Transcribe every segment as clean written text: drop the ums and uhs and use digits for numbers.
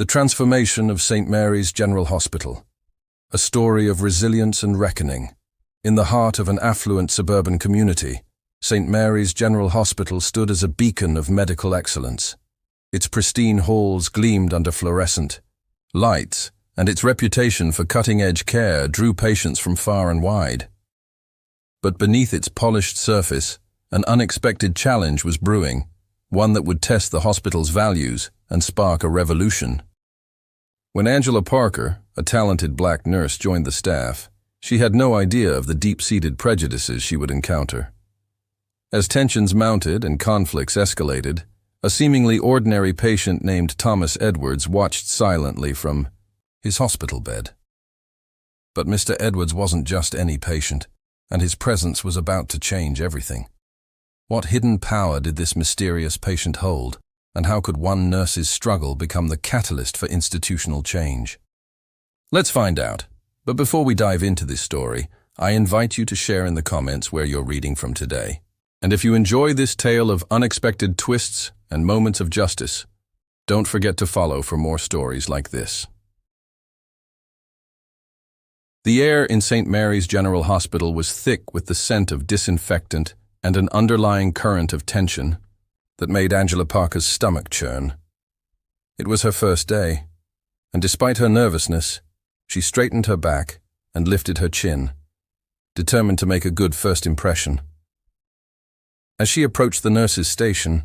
The transformation of St. Mary's General Hospital. A story of resilience and reckoning. In the heart of an affluent suburban community, St. Mary's General Hospital stood as a beacon of medical excellence. Its pristine halls gleamed under fluorescent lights, and its reputation for cutting-edge care drew patients from far and wide. But beneath its polished surface, an unexpected challenge was brewing, one that would test the hospital's values and spark a revolution. When Angela Parker, a talented black nurse, joined the staff, she had no idea of the deep-seated prejudices she would encounter. As tensions mounted and conflicts escalated, a seemingly ordinary patient named Thomas Edwards watched silently from his hospital bed. But Mr. Edwards wasn't just any patient, and his presence was about to change everything. What hidden power did this mysterious patient hold, and how could one nurse's struggle become the catalyst for institutional change? Let's find out. But before we dive into this story, I invite you to share in the comments where you're reading from today. And if you enjoy this tale of unexpected twists and moments of justice, don't forget to follow for more stories like this. The air in St. Mary's General Hospital was thick with the scent of disinfectant and an underlying current of tension that made Angela Parker's stomach churn. It was her first day, and despite her nervousness, she straightened her back and lifted her chin, determined to make a good first impression. As she approached the nurse's station,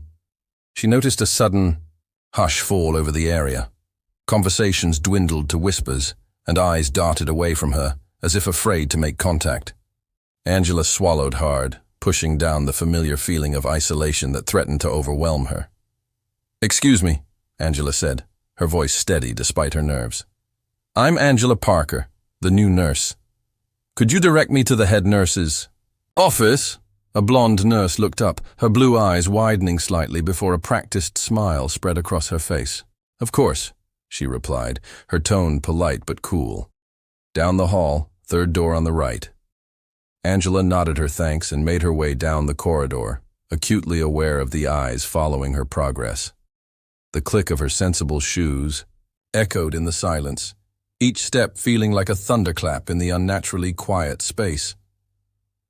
she noticed a sudden hush fall over the area. Conversations dwindled to whispers, and eyes darted away from her, as if afraid to make contact. Angela swallowed hard, pushing down the familiar feeling of isolation that threatened to overwhelm her. "Excuse me," Angela said, her voice steady despite her nerves. "I'm Angela Parker, the new nurse. Could you direct me to the head nurse's office?" A blonde nurse looked up, her blue eyes widening slightly before a practiced smile spread across her face. "Of course," she replied, her tone polite but cool. "Down the hall, third door on the right." Angela nodded her thanks and made her way down the corridor, acutely aware of the eyes following her progress. The click of her sensible shoes echoed in the silence, each step feeling like a thunderclap in the unnaturally quiet space.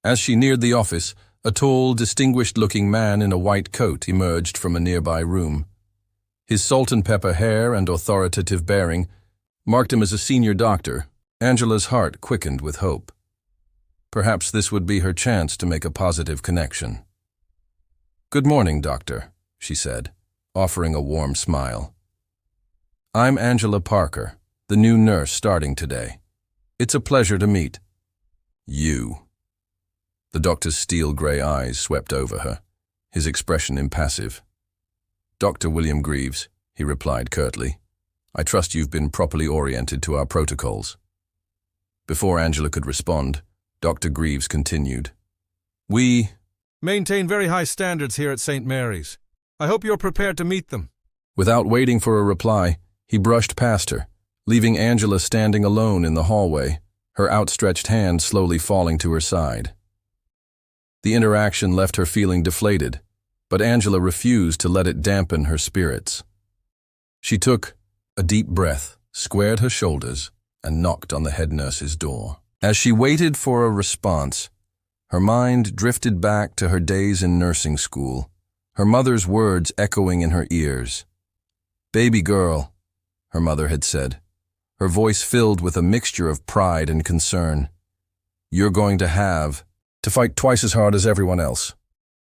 As she neared the office, a tall, distinguished-looking man in a white coat emerged from a nearby room. His salt-and-pepper hair and authoritative bearing marked him as a senior doctor. Angela's heart quickened with hope. Perhaps this would be her chance to make a positive connection. "Good morning, doctor," she said, offering a warm smile. "I'm Angela Parker, the new nurse starting today. It's a pleasure to meet you." The doctor's steel-gray eyes swept over her, his expression impassive. "Dr. William Greaves," he replied curtly. "I trust you've been properly oriented to our protocols." Before Angela could respond, Dr. Greaves continued. "We maintain very high standards here at St. Mary's. I hope you're prepared to meet them." Without waiting for a reply, he brushed past her, leaving Angela standing alone in the hallway, her outstretched hand slowly falling to her side. The interaction left her feeling deflated, but Angela refused to let it dampen her spirits. She took a deep breath, squared her shoulders, and knocked on the head nurse's door. As she waited for a response, her mind drifted back to her days in nursing school, her mother's words echoing in her ears. "Baby girl," her mother had said, her voice filled with a mixture of pride and concern. "You're going to have to fight twice as hard as everyone else.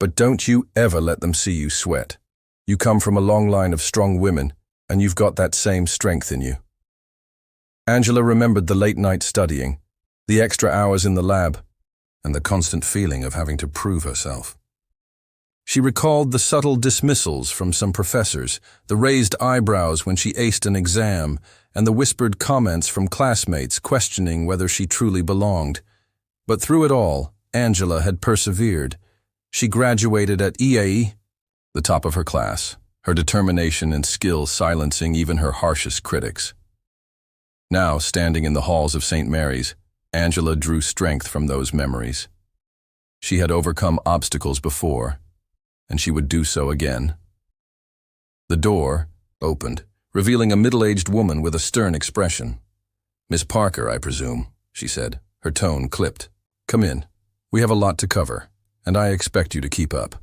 But don't you ever let them see you sweat. You come from a long line of strong women, and you've got that same strength in you." Angela remembered the late night studying, the extra hours in the lab, and the constant feeling of having to prove herself. She recalled the subtle dismissals from some professors, the raised eyebrows when she aced an exam, and the whispered comments from classmates questioning whether she truly belonged. But through it all, Angela had persevered. She graduated at EAE, the top of her class, her determination and skill silencing even her harshest critics. Now, standing in the halls of St. Mary's, Angela drew strength from those memories. She had overcome obstacles before, and she would do so again. The door opened, revealing a middle-aged woman with a stern expression. "Miss Parker, I presume," she said, her tone clipped. "Come in. We have a lot to cover, and I expect you to keep up."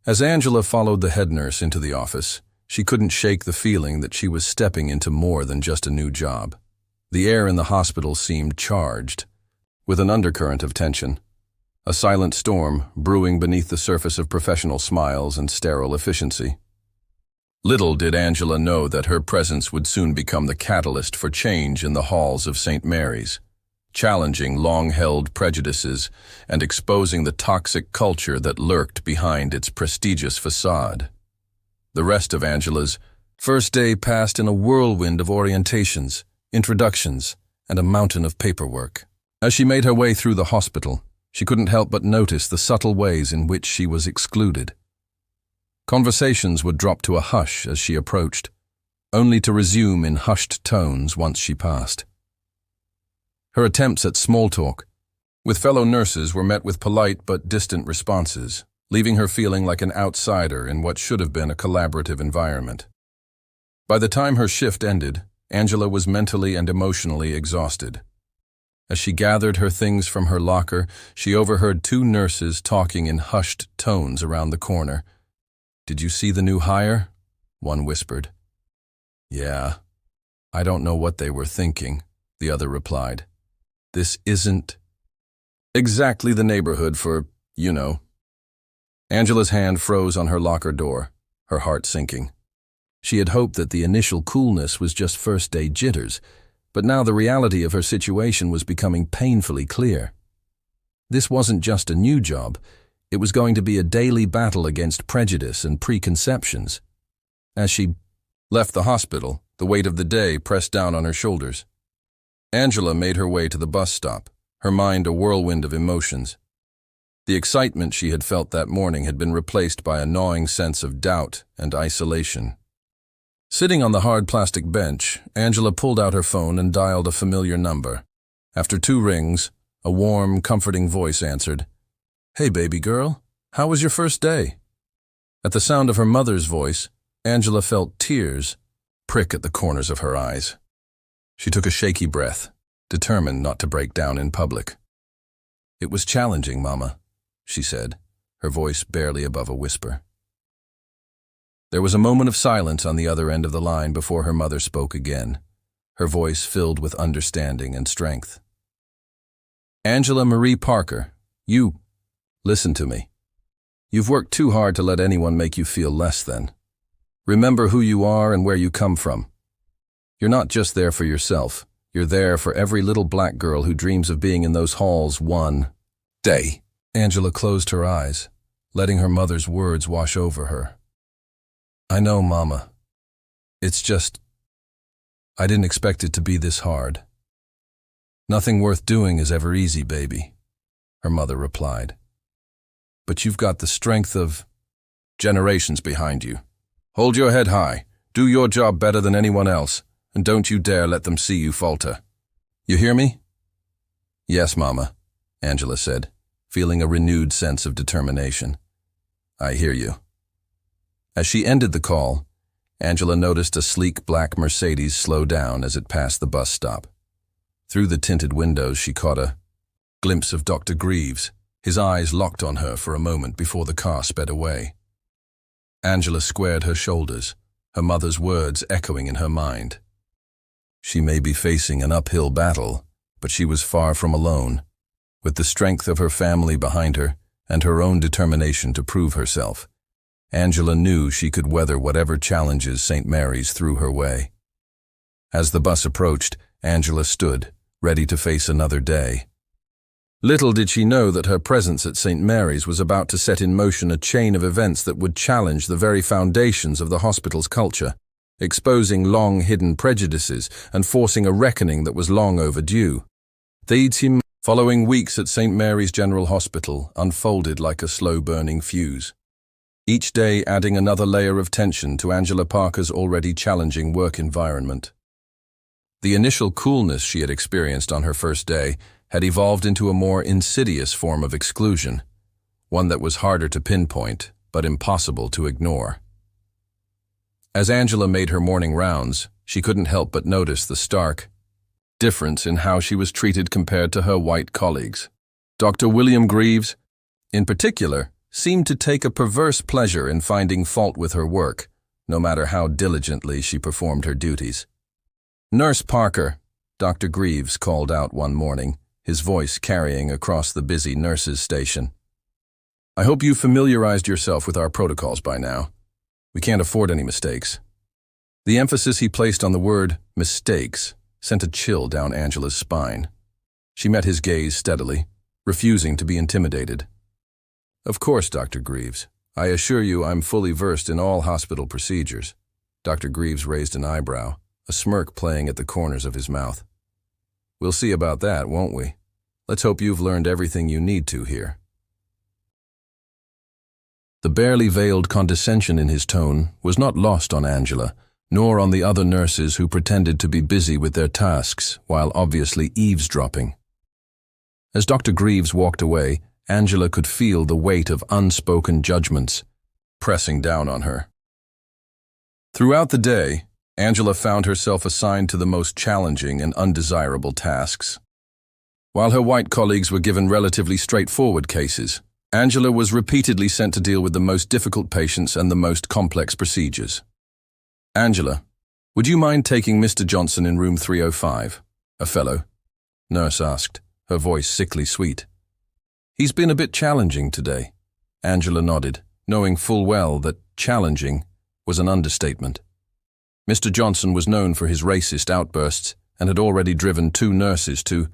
As Angela followed the head nurse into the office, she couldn't shake the feeling that she was stepping into more than just a new job. The air in the hospital seemed charged, with an undercurrent of tension, a silent storm brewing beneath the surface of professional smiles and sterile efficiency. Little did Angela know that her presence would soon become the catalyst for change in the halls of St. Mary's, challenging long-held prejudices and exposing the toxic culture that lurked behind its prestigious facade. The rest of Angela's first day passed in a whirlwind of orientations, introductions, and a mountain of paperwork. As she made her way through the hospital, she couldn't help but notice the subtle ways in which she was excluded. Conversations would drop to a hush as she approached, only to resume in hushed tones once she passed. Her attempts at small talk with fellow nurses were met with polite but distant responses, leaving her feeling like an outsider in what should have been a collaborative environment. By the time her shift ended, Angela was mentally and emotionally exhausted. As she gathered her things from her locker, she overheard two nurses talking in hushed tones around the corner. "Did you see the new hire?" one whispered. "Yeah. I don't know what they were thinking," the other replied. "This isn't exactly the neighborhood for, you know." Angela's hand froze on her locker door, her heart sinking. She had hoped that the initial coolness was just first-day jitters, but now the reality of her situation was becoming painfully clear. This wasn't just a new job. It was going to be a daily battle against prejudice and preconceptions. As she left the hospital, the weight of the day pressed down on her shoulders. Angela made her way to the bus stop, her mind a whirlwind of emotions. The excitement she had felt that morning had been replaced by a gnawing sense of doubt and isolation. Sitting on the hard plastic bench, Angela pulled out her phone and dialed a familiar number. After 2 rings, a warm, comforting voice answered. "Hey, baby girl, how was your first day?" At the sound of her mother's voice, Angela felt tears prick at the corners of her eyes. She took a shaky breath, determined not to break down in public. "It was challenging, Mama," she said, her voice barely above a whisper. There was a moment of silence on the other end of the line before her mother spoke again, her voice filled with understanding and strength. "Angela Marie Parker, listen to me. You've worked too hard to let anyone make you feel less than. Remember who you are and where you come from. You're not just there for yourself. You're there for every little black girl who dreams of being in those halls one day." Angela closed her eyes, letting her mother's words wash over her. "I know, Mama. It's just, I didn't expect it to be this hard." "Nothing worth doing is ever easy, baby," her mother replied. "But you've got the strength of generations behind you. Hold your head high, do your job better than anyone else, and don't you dare let them see you falter. You hear me?" "Yes, Mama," Angela said, feeling a renewed sense of determination. "I hear you." As she ended the call, Angela noticed a sleek black Mercedes slow down as it passed the bus stop. Through the tinted windows, she caught a glimpse of Dr. Greaves, his eyes locked on her for a moment before the car sped away. Angela squared her shoulders, her mother's words echoing in her mind. She may be facing an uphill battle, but she was far from alone. With the strength of her family behind her and her own determination to prove herself, Angela knew she could weather whatever challenges St. Mary's threw her way. As the bus approached, Angela stood, ready to face another day. Little did she know that her presence at St. Mary's was about to set in motion a chain of events that would challenge the very foundations of the hospital's culture, exposing long-hidden prejudices and forcing a reckoning that was long overdue. The following weeks at St. Mary's General Hospital unfolded like a slow-burning fuse, each day adding another layer of tension to Angela Parker's already challenging work environment. The initial coolness she had experienced on her first day had evolved into a more insidious form of exclusion, one that was harder to pinpoint but impossible to ignore. As Angela made her morning rounds, she couldn't help but notice the stark difference in how she was treated compared to her white colleagues. Dr. William Greaves, in particular, seemed to take a perverse pleasure in finding fault with her work, no matter how diligently she performed her duties. "Nurse Parker," Dr. Greaves called out one morning, his voice carrying across the busy nurses' station. "I hope you've familiarized yourself with our protocols by now. We can't afford any mistakes." The emphasis he placed on the word mistakes sent a chill down Angela's spine. She met his gaze steadily, refusing to be intimidated. "Of course, Dr. Greaves. I assure you I'm fully versed in all hospital procedures." Dr. Greaves raised an eyebrow, a smirk playing at the corners of his mouth. "We'll see about that, won't we? Let's hope you've learned everything you need to here." The barely veiled condescension in his tone was not lost on Angela, nor on the other nurses who pretended to be busy with their tasks while obviously eavesdropping. As Dr. Greaves walked away, Angela could feel the weight of unspoken judgments pressing down on her. Throughout the day, Angela found herself assigned to the most challenging and undesirable tasks. While her white colleagues were given relatively straightforward cases, Angela was repeatedly sent to deal with the most difficult patients and the most complex procedures. "Angela, would you mind taking Mr. Johnson in room 305, a fellow?" Nurse asked, her voice sickly sweet. "He's been a bit challenging today." Angela nodded, knowing full well that challenging was an understatement. Mr. Johnson was known for his racist outbursts and had already driven 2 nurses to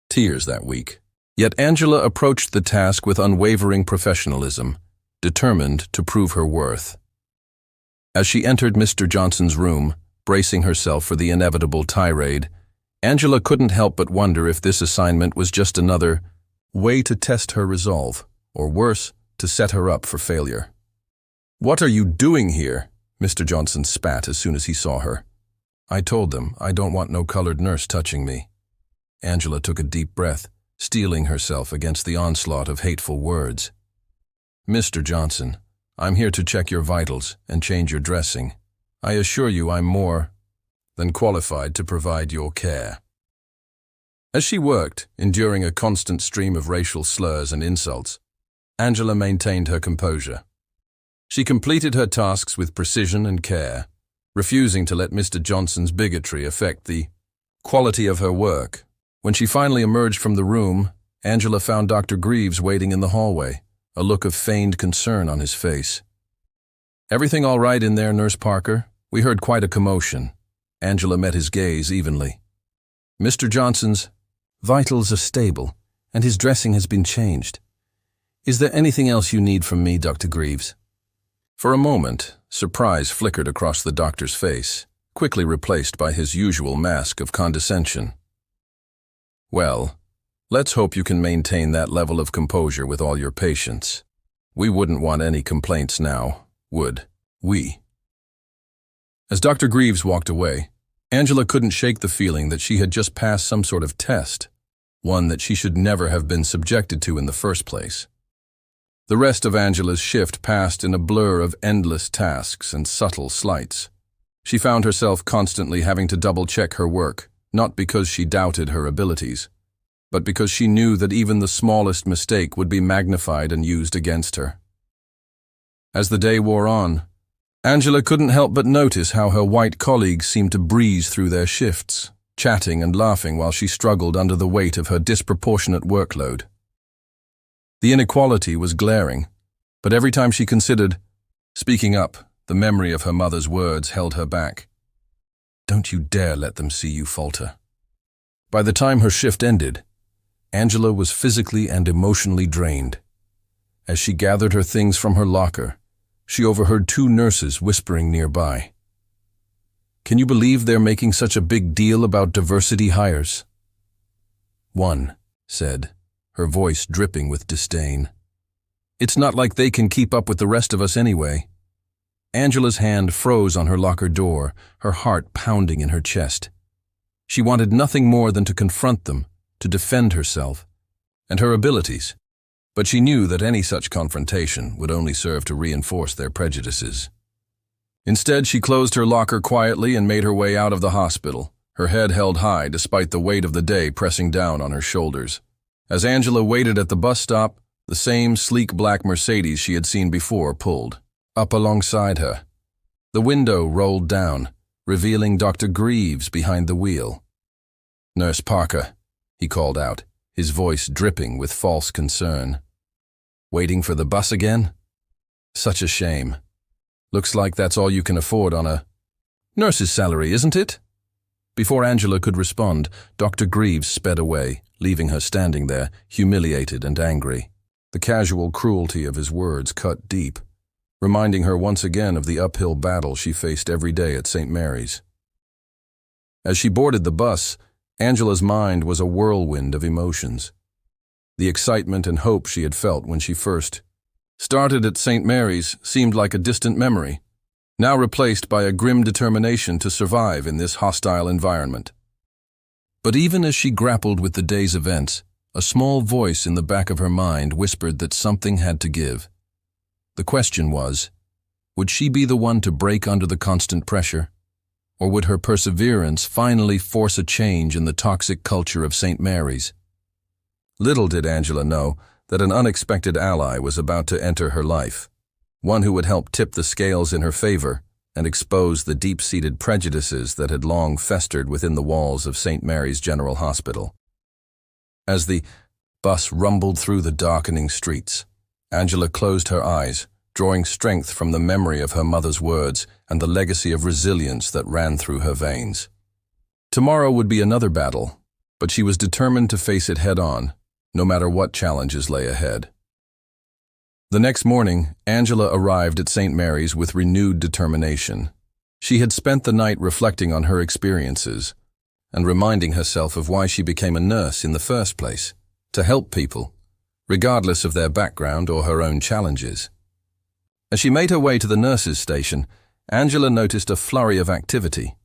tears that week. Yet Angela approached the task with unwavering professionalism, determined to prove her worth. As she entered Mr. Johnson's room, bracing herself for the inevitable tirade, Angela couldn't help but wonder if this assignment was just another way to test her resolve, or worse, to set her up for failure. "What are you doing here?" Mr. Johnson spat as soon as he saw her. "I told them I don't want no colored nurse touching me." Angela took a deep breath, steeling herself against the onslaught of hateful words. "Mr. Johnson, I'm here to check your vitals and change your dressing. I assure you I'm more than qualified to provide your care." As she worked, enduring a constant stream of racial slurs and insults, Angela maintained her composure. She completed her tasks with precision and care, refusing to let Mr. Johnson's bigotry affect the quality of her work. When she finally emerged from the room, Angela found Dr. Greaves waiting in the hallway, a look of feigned concern on his face. "Everything all right in there, Nurse Parker? We heard quite a commotion." Angela met his gaze evenly. "Mr. Johnson's vitals are stable, and his dressing has been changed. Is there anything else you need from me, Dr. Greaves?" For a moment, surprise flickered across the doctor's face, quickly replaced by his usual mask of condescension. "Well, let's hope you can maintain that level of composure with all your patients. We wouldn't want any complaints now, would we?" As Dr. Greaves walked away, Angela couldn't shake the feeling that she had just passed some sort of test, one that she should never have been subjected to in the first place. The rest of Angela's shift passed in a blur of endless tasks and subtle slights. She found herself constantly having to double-check her work, not because she doubted her abilities, but because she knew that even the smallest mistake would be magnified and used against her. As the day wore on, Angela couldn't help but notice how her white colleagues seemed to breeze through their shifts, chatting and laughing while she struggled under the weight of her disproportionate workload. The inequality was glaring, but every time she considered speaking up, the memory of her mother's words held her back. "Don't you dare let them see you falter." By the time her shift ended, Angela was physically and emotionally drained. As she gathered her things from her locker, she overheard 2 nurses whispering nearby. "Can you believe they're making such a big deal about diversity hires?" One said, her voice dripping with disdain. "It's not like they can keep up with the rest of us anyway." Angela's hand froze on her locker door, her heart pounding in her chest. She wanted nothing more than to confront them, to defend herself and her abilities, but she knew that any such confrontation would only serve to reinforce their prejudices. Instead, she closed her locker quietly and made her way out of the hospital, her head held high despite the weight of the day pressing down on her shoulders. As Angela waited at the bus stop, the same sleek black Mercedes she had seen before pulled up alongside her. The window rolled down, revealing Dr. Greaves behind the wheel. "Nurse Parker," he called out, his voice dripping with false concern. "Waiting for the bus again? Such a shame. Looks like that's all you can afford on a nurse's salary, isn't it?" Before Angela could respond, Dr. Greaves sped away, leaving her standing there, humiliated and angry. The casual cruelty of his words cut deep, reminding her once again of the uphill battle she faced every day at St. Mary's. As she boarded the bus, Angela's mind was a whirlwind of emotions. The excitement and hope she had felt when she first started at St. Mary's seemed like a distant memory, now replaced by a grim determination to survive in this hostile environment. But even as she grappled with the day's events, a small voice in the back of her mind whispered that something had to give. The question was, would she be the one to break under the constant pressure? Or would her perseverance finally force a change in the toxic culture of St. Mary's? Little did Angela know that an unexpected ally was about to enter her life, one who would help tip the scales in her favor and expose the deep-seated prejudices that had long festered within the walls of St. Mary's General Hospital. As the bus rumbled through the darkening streets, Angela closed her eyes, drawing strength from the memory of her mother's words and the legacy of resilience that ran through her veins. Tomorrow would be another battle, but she was determined to face it head-on, no matter what challenges lay ahead. The next morning, Angela arrived at St. Mary's with renewed determination. She had spent the night reflecting on her experiences and reminding herself of why she became a nurse in the first place, to help people, regardless of their background or her own challenges. As she made her way to the nurses' station, Angela noticed a flurry of activity.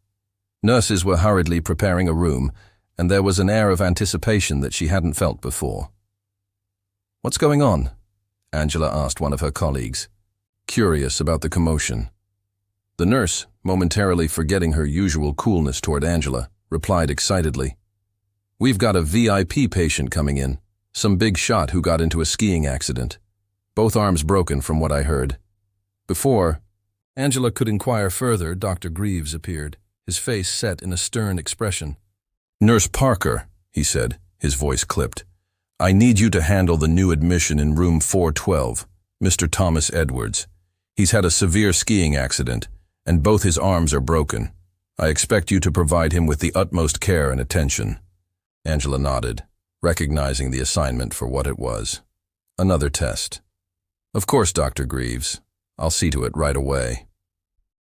Nurses were hurriedly preparing a room, and there was an air of anticipation that she hadn't felt before. "What's going on?" Angela asked one of her colleagues, curious about the commotion. The nurse, momentarily forgetting her usual coolness toward Angela, replied excitedly, "We've got a VIP patient coming in, some big shot who got into a skiing accident. Both arms broken from what I heard." Before Angela could inquire further, Dr. Greaves appeared, his face set in a stern expression. "Nurse Parker," he said, his voice clipped, "I need you to handle the new admission in room 412, Mr. Thomas Edwards. He's had a severe skiing accident, and both his arms are broken. I expect you to provide him with the utmost care and attention." Angela nodded, recognizing the assignment for what it was. Another test. "Of course, Dr. Greaves. I'll see to it right away."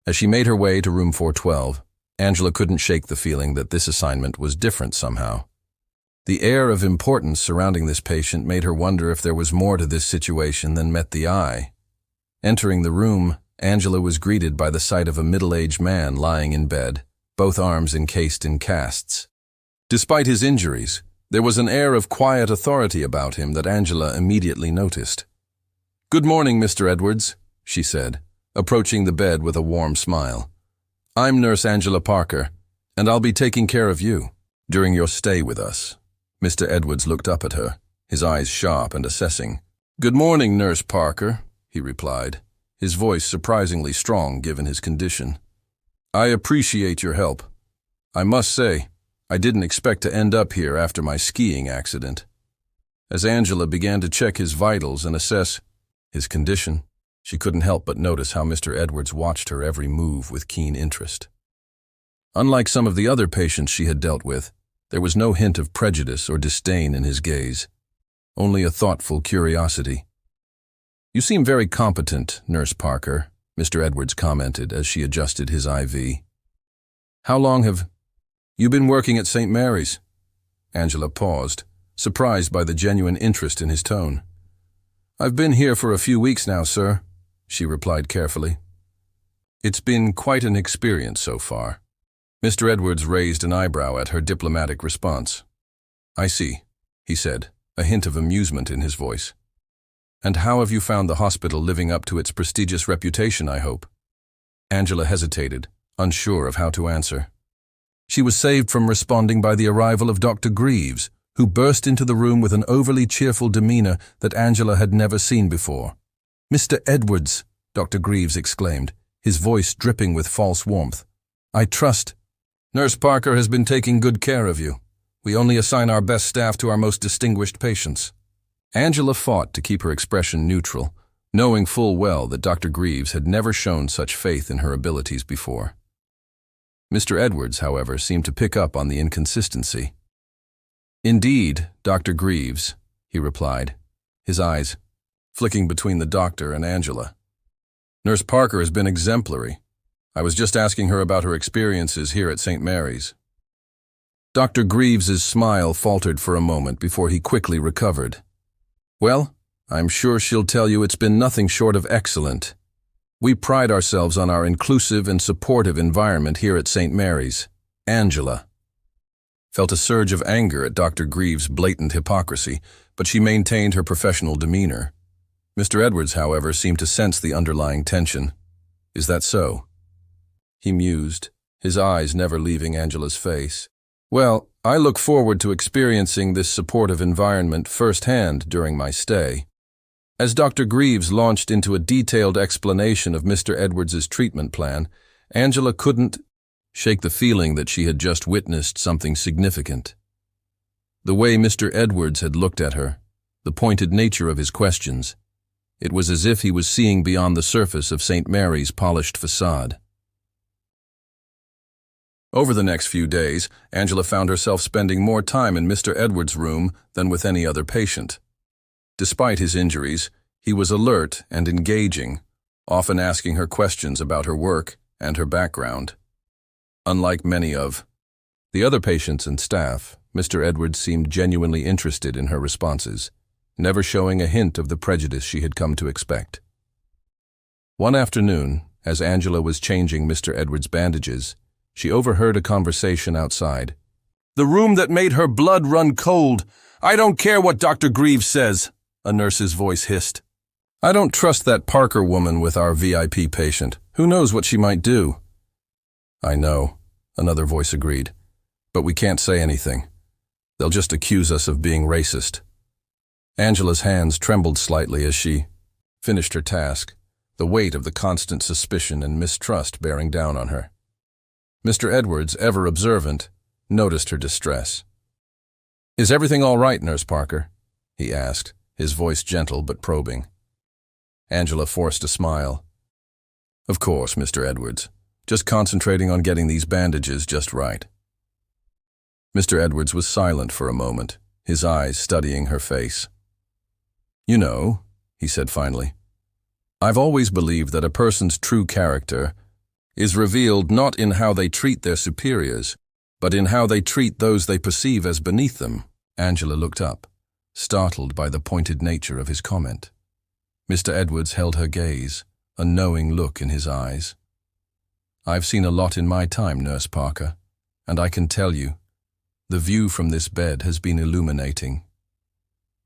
As she made her way to room 412, Angela couldn't shake the feeling that this assignment was different somehow. The air of importance surrounding this patient made her wonder if there was more to this situation than met the eye. Entering the room, Angela was greeted by the sight of a middle-aged man lying in bed, both arms encased in casts. Despite his injuries, there was an air of quiet authority about him that Angela immediately noticed. "Good morning, Mr. Edwards," she said, approaching the bed with a warm smile. "I'm Nurse Angela Parker, and I'll be taking care of you during your stay with us." Mr. Edwards looked up at her, his eyes sharp and assessing. "Good morning, Nurse Parker," he replied, his voice surprisingly strong given his condition. "I appreciate your help. I must say, I didn't expect to end up here after my skiing accident." As Angela began to check his vitals and assess his condition, she couldn't help but notice how Mr. Edwards watched her every move with keen interest. Unlike some of the other patients she had dealt with, there was no hint of prejudice or disdain in his gaze, only a thoughtful curiosity. "You seem very competent, Nurse Parker," Mr. Edwards commented as she adjusted his IV. "How long have you been working at St. Mary's?" Angela paused, surprised by the genuine interest in his tone. "I've been here for a few weeks now, sir," she replied carefully. "It's been quite an experience so far." Mr. Edwards raised an eyebrow at her diplomatic response. "I see," he said, a hint of amusement in his voice. "And how have you found the hospital living up to its prestigious reputation, I hope?" Angela hesitated, unsure of how to answer. She was saved from responding by the arrival of Dr. Greaves, who burst into the room with an overly cheerful demeanor that Angela had never seen before. "Mr. Edwards," Dr. Greaves exclaimed, his voice dripping with false warmth. "I trust—" "Nurse Parker has been taking good care of you. We only assign our best staff to our most distinguished patients." Angela fought to keep her expression neutral, knowing full well that Dr. Greaves had never shown such faith in her abilities before. Mr. Edwards, however, seemed to pick up on the inconsistency. "Indeed, Dr. Greaves," he replied, his eyes flicking between the doctor and Angela. "Nurse Parker has been exemplary. I was just asking her about her experiences here at St. Mary's." Dr. Greaves's smile faltered for a moment before he quickly recovered. "Well, I'm sure she'll tell you it's been nothing short of excellent. We pride ourselves on our inclusive and supportive environment here at St. Mary's." Angela felt a surge of anger at Dr. Greaves' blatant hypocrisy, but she maintained her professional demeanor. Mr. Edwards, however, seemed to sense the underlying tension. "Is that so?" he mused, his eyes never leaving Angela's face. "Well, I look forward to experiencing this supportive environment firsthand during my stay." As Dr. Greaves launched into a detailed explanation of Mr. Edwards's treatment plan, Angela couldn't shake the feeling that she had just witnessed something significant. The way Mr. Edwards had looked at her, the pointed nature of his questions, it was as if he was seeing beyond the surface of St. Mary's polished facade. Over the next few days, Angela found herself spending more time in Mr. Edwards' room than with any other patient. Despite his injuries, he was alert and engaging, often asking her questions about her work and her background. Unlike many of the other patients and staff, Mr. Edwards seemed genuinely interested in her responses, never showing a hint of the prejudice she had come to expect. One afternoon, as Angela was changing Mr. Edwards' bandages, she overheard a conversation outside. "The room that made her blood run cold. I don't care what Dr. Greaves says," a nurse's voice hissed. "I don't trust that Parker woman with our VIP patient. Who knows what she might do?" "I know," another voice agreed, "but we can't say anything. They'll just accuse us of being racist." Angela's hands trembled slightly as she finished her task, the weight of the constant suspicion and mistrust bearing down on her. Mr. Edwards, ever observant, noticed her distress. "Is everything all right, Nurse Parker?" he asked, his voice gentle but probing. Angela forced a smile. "Of course, Mr. Edwards. Just concentrating on getting these bandages just right." Mr. Edwards was silent for a moment, his eyes studying her face. "You know," he said finally, "I've always believed that a person's true character is revealed not in how they treat their superiors, but in how they treat those they perceive as beneath them." Angela looked up, startled by the pointed nature of his comment. Mr. Edwards held her gaze, a knowing look in his eyes. "I've seen a lot in my time, Nurse Parker, and I can tell you, the view from this bed has been illuminating."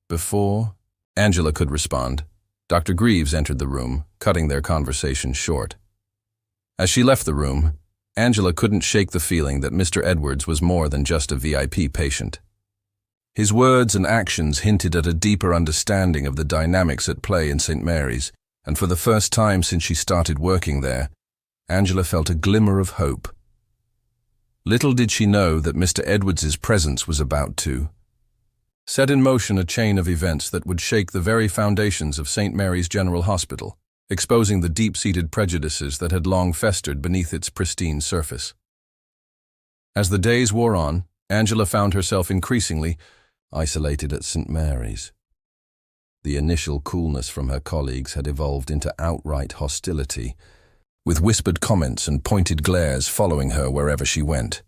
Before Angela could respond, Dr. Greaves entered the room, cutting their conversation short. As she left the room, Angela couldn't shake the feeling that Mr. Edwards was more than just a VIP patient. His words and actions hinted at a deeper understanding of the dynamics at play in St. Mary's, and for the first time since she started working there, Angela felt a glimmer of hope. Little did she know that Mr. Edwards's presence was about to set in motion a chain of events that would shake the very foundations of St. Mary's General Hospital, exposing the deep-seated prejudices that had long festered beneath its pristine surface. As the days wore on, Angela found herself increasingly isolated at St. Mary's. The initial coolness from her colleagues had evolved into outright hostility, with whispered comments and pointed glares following her wherever she went.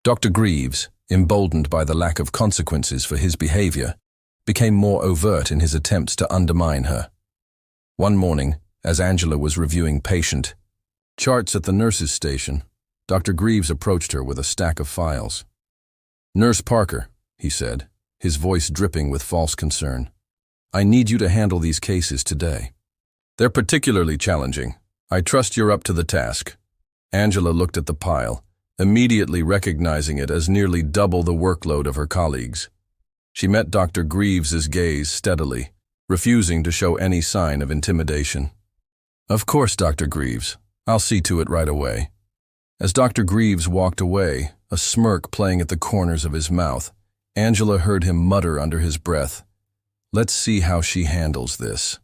Dr. Greaves, emboldened by the lack of consequences for his behavior, became more overt in his attempts to undermine her. One morning, as Angela was reviewing patient charts at the nurse's station, Dr. Greaves approached her with a stack of files. "Nurse Parker," he said, his voice dripping with false concern, "I need you to handle these cases today. They're particularly challenging, I trust you're up to the task. Angela looked at the pile, immediately recognizing it as nearly double the workload of her colleagues. She met Dr. Greaves's gaze steadily, refusing to show any sign of intimidation. Of course, Dr. Greaves. I'll see to it right away. As Dr. Greaves walked away, a smirk playing at the corners of his mouth, Angela heard him mutter under his breath, "Let's see how she handles this."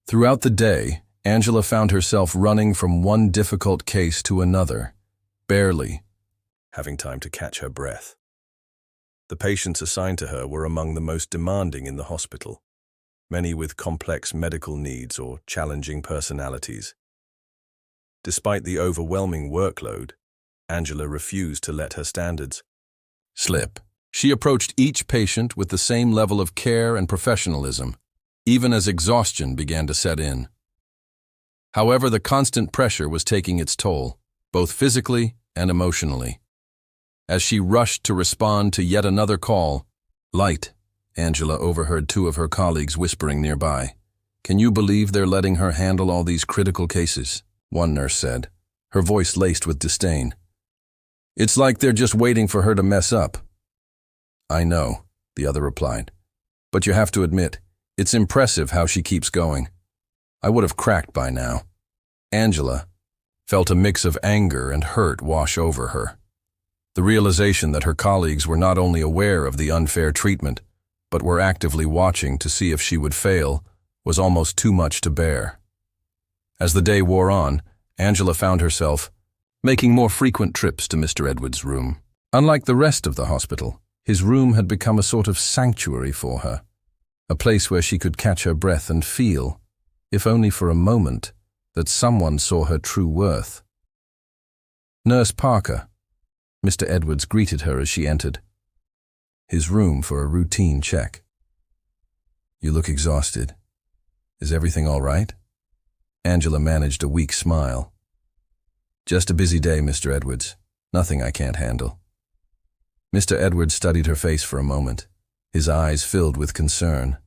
Throughout the day, Angela found herself running from one difficult case to another, barely having time to catch her breath. The patients assigned to her were among the most demanding in the hospital, many with complex medical needs or challenging personalities. Despite the overwhelming workload, Angela refused to let her standards slip. She approached each patient with the same level of care and professionalism, even as exhaustion began to set in. However, the constant pressure was taking its toll, both physically and emotionally. As she rushed to respond to yet another call, "Light," Angela overheard two of her colleagues whispering nearby. "Can you believe they're letting her handle all these critical cases?" one nurse said, her voice laced with disdain. "It's like they're just waiting for her to mess up." "I know," the other replied, "but you have to admit, it's impressive how she keeps going. I would have cracked by now." Angela felt a mix of anger and hurt wash over her. The realization that her colleagues were not only aware of the unfair treatment, but were actively watching to see if she would fail, was almost too much to bear. As the day wore on, Angela found herself making more frequent trips to Mr. Edwards' room. Unlike the rest of the hospital, his room had become a sort of sanctuary for her, a place where she could catch her breath and feel, if only for a moment, that someone saw her true worth. "Nurse Parker," Mr. Edwards greeted her as she entered his room for a routine check. "You look exhausted. Is everything all right?" Angela managed a weak smile. "Just a busy day, Mr. Edwards. Nothing I can't handle." Mr. Edwards studied her face for a moment, his eyes filled with concern.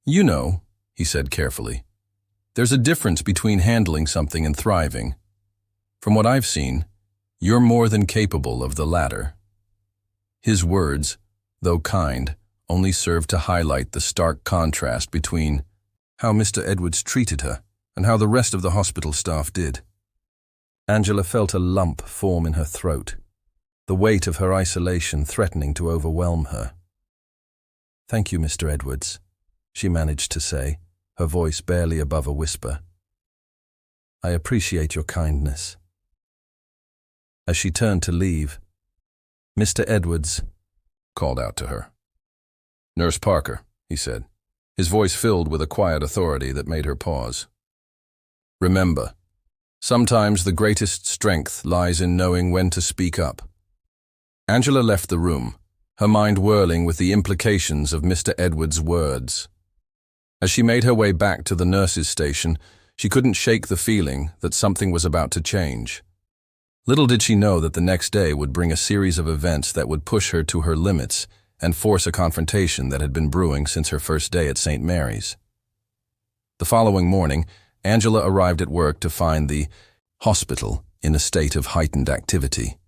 "You know," he said carefully, "there's a difference between handling something and thriving. From what I've seen, you're more than capable of the latter." His words, though kind, only served to highlight the stark contrast between how Mr. Edwards treated her and how the rest of the hospital staff did. Angela felt a lump form in her throat, the weight of her isolation threatening to overwhelm her. "Thank you, Mr. Edwards," she managed to say, her voice barely above a whisper. "I appreciate your kindness." As she turned to leave, Mr. Edwards called out to her. "Nurse Parker," he said, his voice filled with a quiet authority that made her pause. "Remember, sometimes the greatest strength lies in knowing when to speak up." Angela left the room, her mind whirling with the implications of Mr. Edwards' words. As she made her way back to the nurses' station, she couldn't shake the feeling that something was about to change. Little did she know that the next day would bring a series of events that would push her to her limits and force a confrontation that had been brewing since her first day at St. Mary's. The following morning, Angela arrived at work to find the hospital in a state of heightened activity.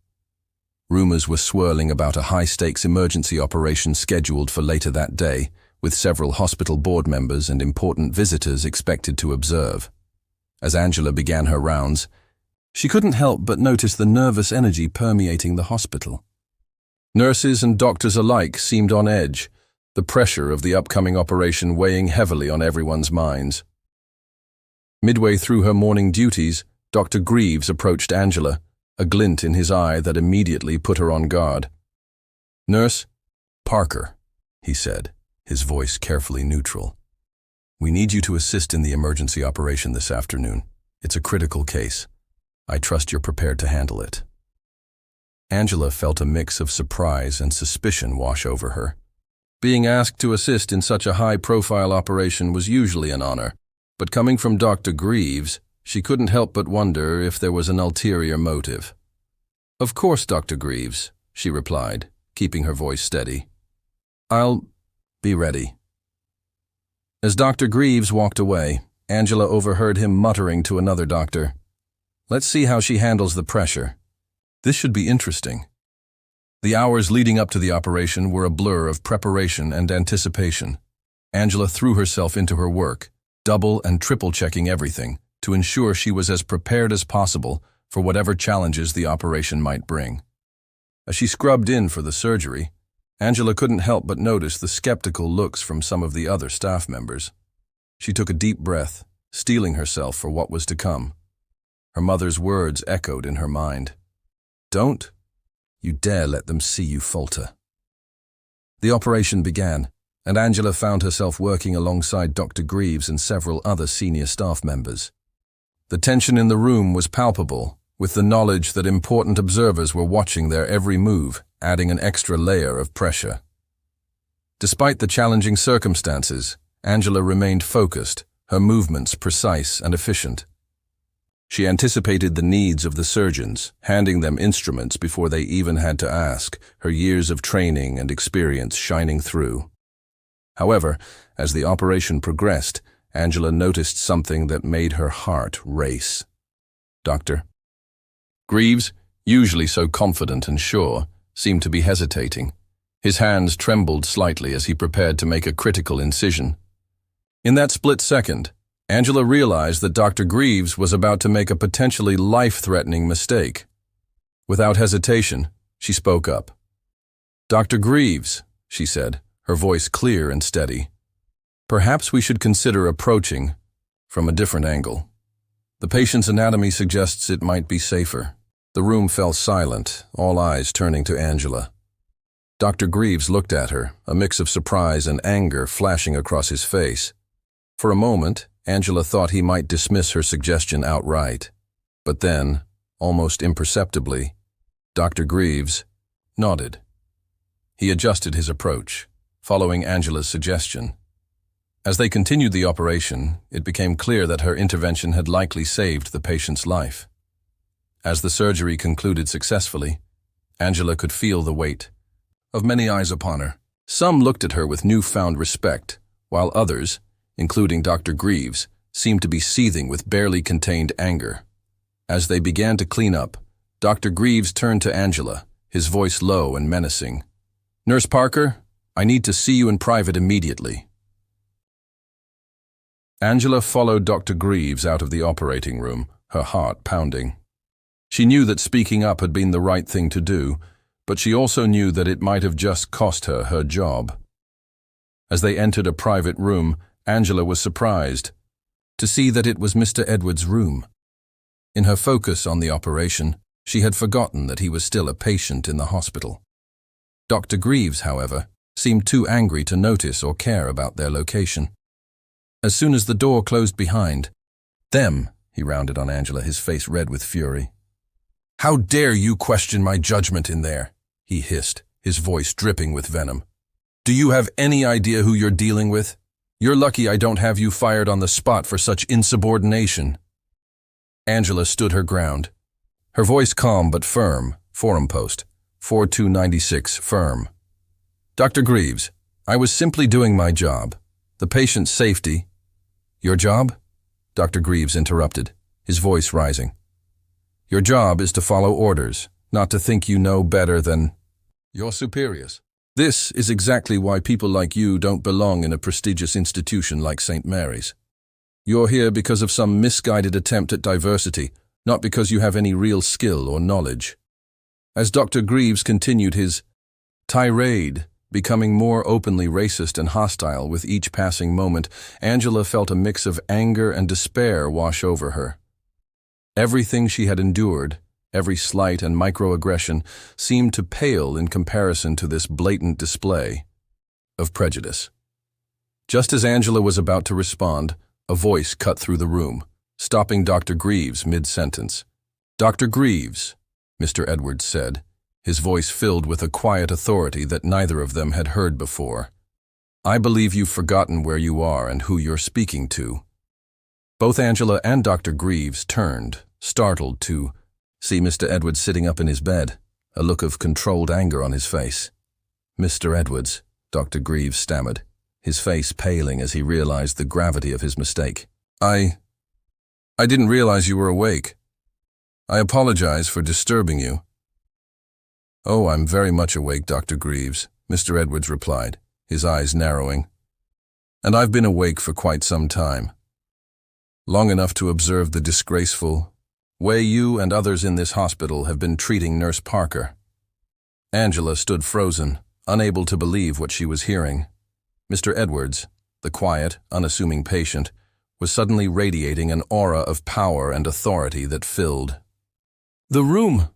Rumors were swirling about a high-stakes emergency operation scheduled for later that day, with several hospital board members and important visitors expected to observe. As Angela began her rounds, she couldn't help but notice the nervous energy permeating the hospital. Nurses and doctors alike seemed on edge, the pressure of the upcoming operation weighing heavily on everyone's minds. Midway through her morning duties, Dr. Greaves approached Angela, a glint in his eye that immediately put her on guard. "Nurse Parker," he said, his voice carefully neutral. "We need you to assist in the emergency operation this afternoon. It's a critical case. I trust you're prepared to handle it." Angela felt a mix of surprise and suspicion wash over her. Being asked to assist in such a high-profile operation was usually an honor, but coming from Dr. Greaves, she couldn't help but wonder if there was an ulterior motive. "Of course, Dr. Greaves," she replied, keeping her voice steady. "I'll be ready." As Dr. Greaves walked away, Angela overheard him muttering to another doctor, "Let's see how she handles the pressure. This should be interesting." The hours leading up to the operation were a blur of preparation and anticipation. Angela threw herself into her work, double and triple checking everything, to ensure she was as prepared as possible for whatever challenges the operation might bring. As she scrubbed in for the surgery, Angela couldn't help but notice the skeptical looks from some of the other staff members. She took a deep breath, steeling herself for what was to come. Her mother's words echoed in her mind. "Don't you dare let them see you falter." The operation began, and Angela found herself working alongside Dr. Greaves and several other senior staff members. The tension in the room was palpable, with the knowledge that important observers were watching their every move, adding an extra layer of pressure. Despite the challenging circumstances, Angela remained focused, her movements precise and efficient. She anticipated the needs of the surgeons, handing them instruments before they even had to ask, her years of training and experience shining through. However, as the operation progressed, Angela noticed something that made her heart race. Dr. Greaves, usually so confident and sure, seemed to be hesitating. His hands trembled slightly as he prepared to make a critical incision. In that split second, Angela realized that Dr. Greaves was about to make a potentially life-threatening mistake. Without hesitation, she spoke up. "Dr. Greaves," she said, her voice clear and steady, "perhaps we should consider approaching from a different angle. The patient's anatomy suggests it might be safer." The room fell silent, all eyes turning to Angela. Dr. Greaves looked at her, a mix of surprise and anger flashing across his face. For a moment, Angela thought he might dismiss her suggestion outright. But then, almost imperceptibly, Dr. Greaves nodded. He adjusted his approach, following Angela's suggestion. As they continued the operation, it became clear that her intervention had likely saved the patient's life. As the surgery concluded successfully, Angela could feel the weight of many eyes upon her. Some looked at her with newfound respect, while others, including Dr. Greaves, seemed to be seething with barely contained anger. As they began to clean up, Dr. Greaves turned to Angela, his voice low and menacing. "Nurse Parker, I need to see you in private immediately." Angela followed Dr. Greaves out of the operating room, her heart pounding. She knew that speaking up had been the right thing to do, but she also knew that it might have just cost her her job. As they entered a private room, Angela was surprised to see that it was Mr. Edwards' room. In her focus on the operation, she had forgotten that he was still a patient in the hospital. Dr. Greaves, however, seemed too angry to notice or care about their location. As soon as the door closed behind them, he rounded on Angela, his face red with fury. "How dare you question my judgment in there?" he hissed, his voice dripping with venom. "Do you have any idea who you're dealing with? You're lucky I don't have you fired on the spot for such insubordination." Angela stood her ground, her voice calm but firm. Forum Post, 4296 firm. "Dr. Greaves, I was simply doing my job. The patient's safety—" "Your job?" Dr. Greaves interrupted, his voice rising. "Your job is to follow orders, not to think you know better than your superiors. This is exactly why people like you don't belong in a prestigious institution like St. Mary's. You're here because of some misguided attempt at diversity, not because you have any real skill or knowledge." As Dr. Greaves continued his tirade, becoming more openly racist and hostile with each passing moment, Angela felt a mix of anger and despair wash over her. Everything she had endured, every slight and microaggression, seemed to pale in comparison to this blatant display of prejudice. Just as Angela was about to respond, a voice cut through the room, stopping Dr. Greaves mid-sentence. "Dr. Greaves," Mr. Edwards said, his voice filled with a quiet authority that neither of them had heard before. "I believe you've forgotten where you are and who you're speaking to." Both Angela and Dr. Greaves turned, startled, to see Mr. Edwards sitting up in his bed, a look of controlled anger on his face. "Mr. Edwards," Dr. Greaves stammered, his face paling as he realized the gravity of his mistake. I didn't realize you were awake. I apologize for disturbing you." "Oh, I'm very much awake, Dr. Greaves," Mr. Edwards replied, his eyes narrowing. "And I've been awake for quite some time. Long enough to observe the disgraceful way you and others in this hospital have been treating Nurse Parker." Angela stood frozen, unable to believe what she was hearing. Mr. Edwards, the quiet, unassuming patient, was suddenly radiating an aura of power and authority that filled the room.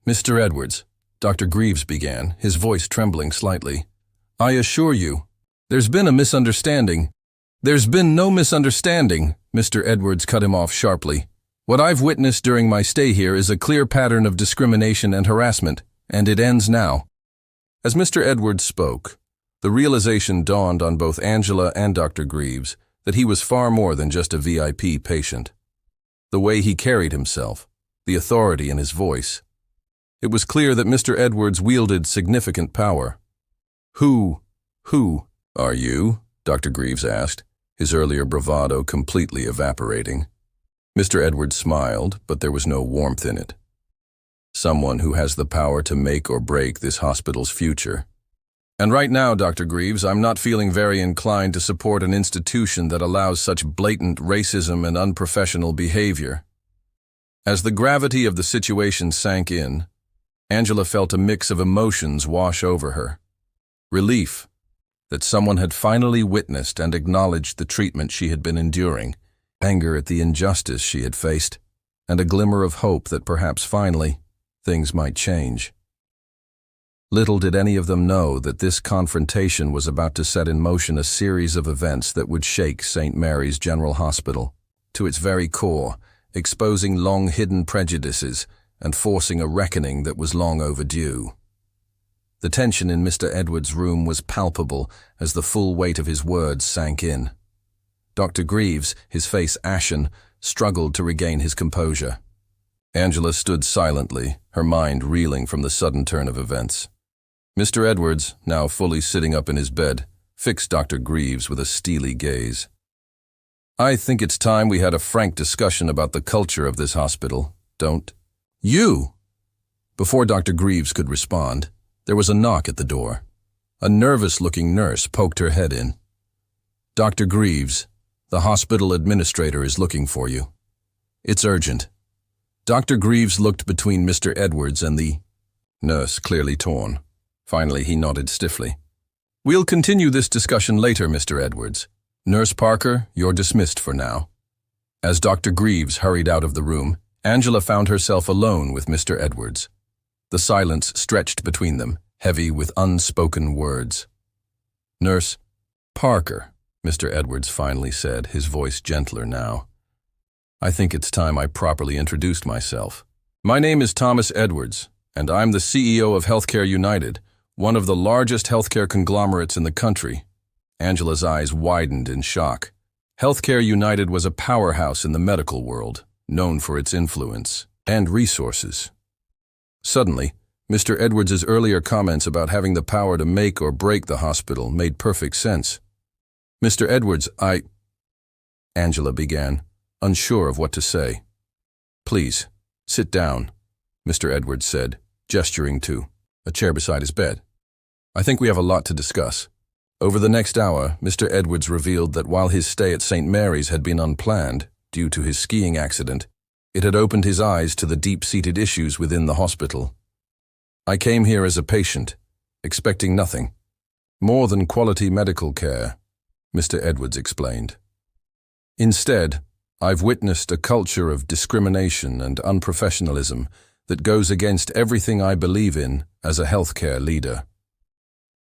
"Mr. Edwards," Dr. Greaves began, his voice trembling slightly, "I assure you, there's been a misunderstanding." "There's been no misunderstanding," Mr. Edwards cut him off sharply. "What I've witnessed during my stay here is a clear pattern of discrimination and harassment, and it ends now." As Mr. Edwards spoke, the realization dawned on both Angela and Dr. Greaves that he was far more than just a VIP patient. The way he carried himself, the authority in his voice. It was clear that Mr. Edwards wielded significant power. Who are you?" Dr. Greaves asked, his earlier bravado completely evaporating. Mr. Edwards smiled, but there was no warmth in it. "Someone who has the power to make or break this hospital's future. And right now, Dr. Greaves, I'm not feeling very inclined to support an institution that allows such blatant racism and unprofessional behavior." As the gravity of the situation sank in, Angela felt a mix of emotions wash over her. Relief that someone had finally witnessed and acknowledged the treatment she had been enduring, anger at the injustice she had faced, and a glimmer of hope that perhaps finally things might change. Little did any of them know that this confrontation was about to set in motion a series of events that would shake St. Mary's General Hospital to its very core, exposing long-hidden prejudices and forcing a reckoning that was long overdue. The tension in Mr. Edwards' room was palpable as the full weight of his words sank in. Dr. Greaves, his face ashen, struggled to regain his composure. Angela stood silently, her mind reeling from the sudden turn of events. Mr. Edwards, now fully sitting up in his bed, fixed Dr. Greaves with a steely gaze. "I think it's time we had a frank discussion about the culture of this hospital, don't you?" Before Dr. Greaves could respond, there was a knock at the door. A nervous-looking nurse poked her head in. "Dr. Greaves, the hospital administrator is looking for you. It's urgent." Dr. Greaves looked between Mr. Edwards and the nurse, clearly torn. Finally, he nodded stiffly. "We'll continue this discussion later, Mr. Edwards. Nurse Parker, you're dismissed for now." As Dr. Greaves hurried out of the room, Angela found herself alone with Mr. Edwards. The silence stretched between them, heavy with unspoken words. "Nurse Parker," Mr. Edwards finally said, his voice gentler now. "I think it's time I properly introduced myself. My name is Thomas Edwards, and I'm the CEO of Healthcare United, one of the largest healthcare conglomerates in the country." Angela's eyes widened in shock. Healthcare United was a powerhouse in the medical world, known for its influence and resources. Suddenly, Mr. Edwards' earlier comments about having the power to make or break the hospital made perfect sense. "Mr. Edwards, Angela began, unsure of what to say. "Please, sit down," Mr. Edwards said, gesturing to a chair beside his bed. "I think we have a lot to discuss." Over the next hour, Mr. Edwards revealed that while his stay at St. Mary's had been unplanned due to his skiing accident, it had opened his eyes to the deep-seated issues within the hospital. "I came here as a patient, expecting nothing more than quality medical care," Mr. Edwards explained. "Instead, I've witnessed a culture of discrimination and unprofessionalism that goes against everything I believe in as a healthcare leader."